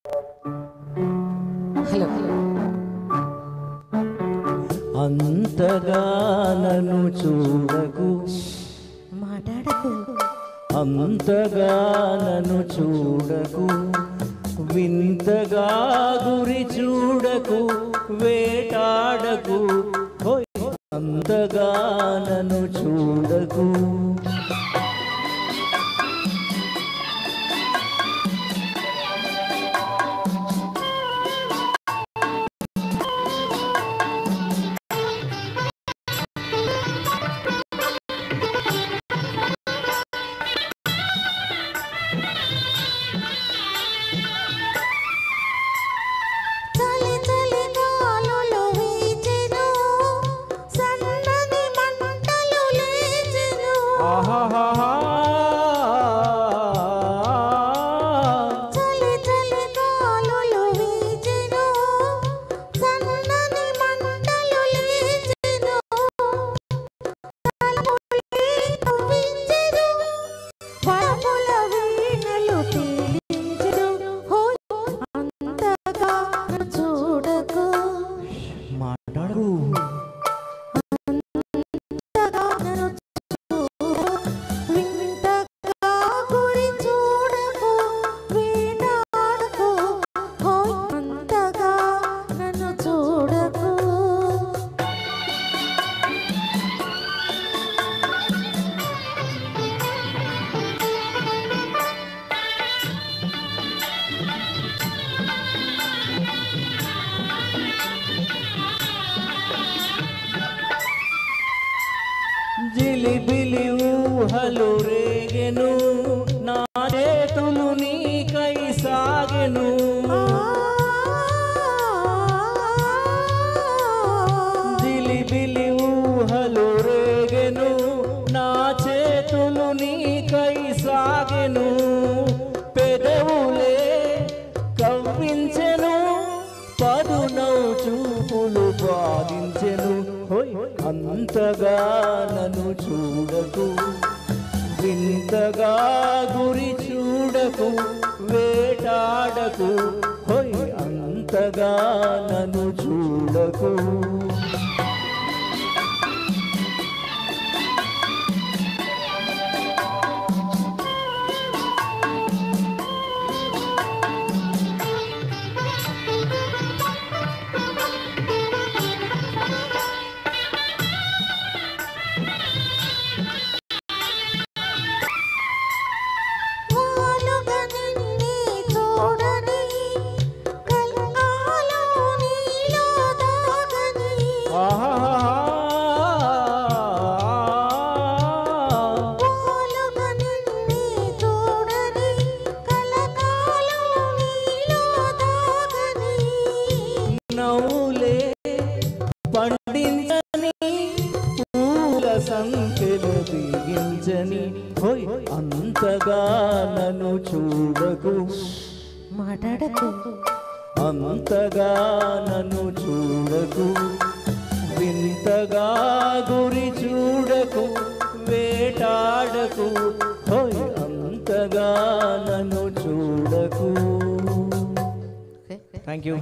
Hello అంతగా నన్ను చూడకు, మాట్లాడకు, అంతగా నన్ను చూడకు, వింతగా గురి చూడకు, వేటాడకు, హోయ్ అంతగా నన్ను చూడకు. జిలిబిలి ఊహలు రేగెను, నా చేతులు నీకై సాగెను. జిలిబిలి ఊహలు రేగెను, నా చేతులు నీకై సాగెను. పెదవులే కవ్వించెను, పదునౌ చూపులు బాధించెను. అంతగా నన్ను చూడకు, వింతగా గురి చూడకు, వేటాడకు, హోయ్ అంతగా నన్ను చూడకు. నవ్వులే పండించని, పూల సంఖ్యలు బిగించని, హోయ్ అంతగా నన్ను చూడకు, మాట్లాడకు, అంతగా నన్ను చూడకు, వింతగా గురి చూడకు, వేటాడకు, హోయ్ అంతగా నన్ను చూడకు. Thank you.